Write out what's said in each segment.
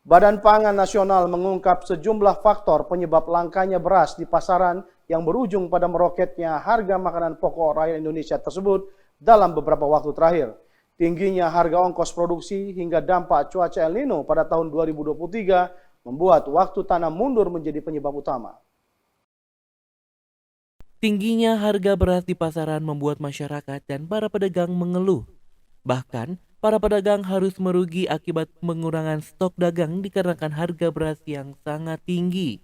Badan Pangan Nasional mengungkap sejumlah faktor penyebab langkanya beras di pasaran yang berujung pada meroketnya harga makanan pokok rakyat Indonesia tersebut dalam beberapa waktu terakhir. Tingginya harga ongkos produksi hingga dampak cuaca El Nino pada tahun 2023 membuat waktu tanam mundur menjadi penyebab utama. Tingginya harga beras di pasaran membuat masyarakat dan para pedagang mengeluh. Bahkan, para pedagang harus merugi akibat pengurangan stok dagang dikarenakan harga beras yang sangat tinggi.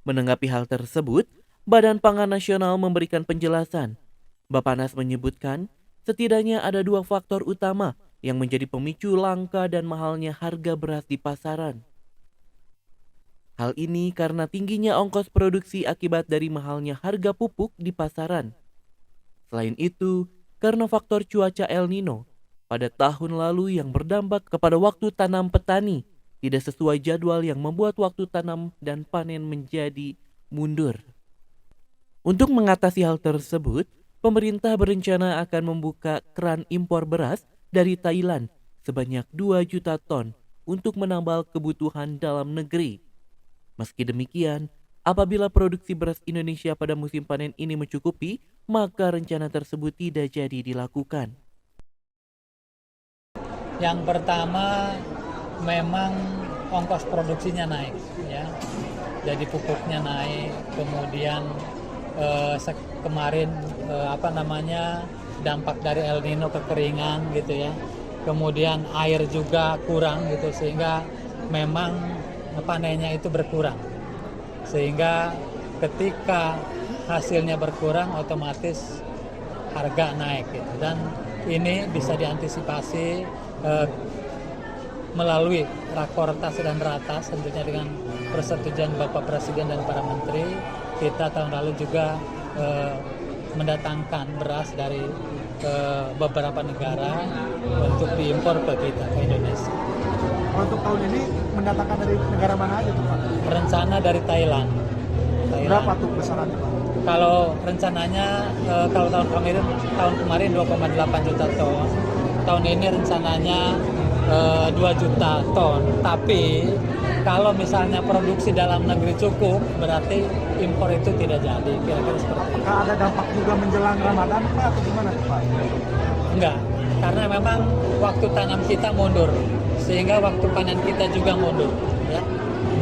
Menanggapi hal tersebut, Badan Pangan Nasional memberikan penjelasan. Bappenas menyebutkan, setidaknya ada dua faktor utama yang menjadi pemicu langka dan mahalnya harga beras di pasaran. Hal ini karena tingginya ongkos produksi akibat dari mahalnya harga pupuk di pasaran. Selain itu, karena faktor cuaca El Nino pada tahun lalu yang berdampak kepada waktu tanam petani tidak sesuai jadwal yang membuat waktu tanam dan panen menjadi mundur. Untuk mengatasi hal tersebut, pemerintah berencana akan membuka keran impor beras dari Thailand sebanyak 2 juta ton untuk menambal kebutuhan dalam negeri. Meski demikian, apabila produksi beras Indonesia pada musim panen ini mencukupi, maka rencana tersebut tidak jadi dilakukan. Yang pertama memang ongkos produksinya naik, ya. Jadi pupuknya naik, kemudian kemarin dampak dari El Nino kekeringan gitu ya. Kemudian air juga kurang gitu sehingga memang panennya itu berkurang. Sehingga ketika hasilnya berkurang otomatis harga naik gitu. Dan ini bisa diantisipasi melalui rakortas dan ratas tentunya dengan persetujuan Bapak Presiden dan para menteri. Kita tahun lalu juga mendatangkan beras dari beberapa negara untuk diimpor ke kita, ke Indonesia. Untuk tahun ini mendatangkan dari negara mana aja tuh Pak? Rencana dari Thailand. Berapa tuh besarannya Pak? Kalau rencananya kalau tahun kemarin 2,8 juta ton. Tahun ini rencananya 2 juta ton. Tapi kalau misalnya produksi dalam negeri cukup, berarti impor itu tidak jadi. Kira-kira seperti itu. Apakah ada dampak juga menjelang Ramadan Pak atau gimana tuh Pak? Enggak, karena memang waktu tanam kita mundur, sehingga waktu panen kita juga mundur, ya,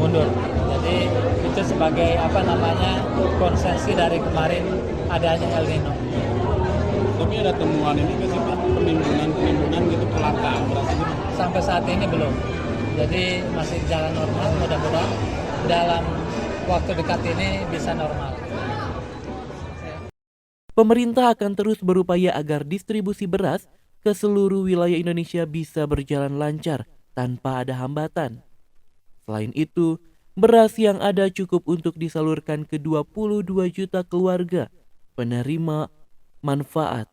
mundur. Jadi itu sebagai konsesi dari kemarin adanya El Nino. Tapi ada temuan ini nggak sih Pak, penimbunan gitu kelangkaan beras ini? Sampai saat ini belum. Jadi masih jalan normal, mudah-mudahan dalam waktu dekat ini bisa normal. Pemerintah akan terus berupaya agar distribusi beras ke seluruh wilayah Indonesia bisa berjalan lancar tanpa ada hambatan. Selain itu, beras yang ada cukup untuk disalurkan ke 22 juta keluarga penerima manfaat.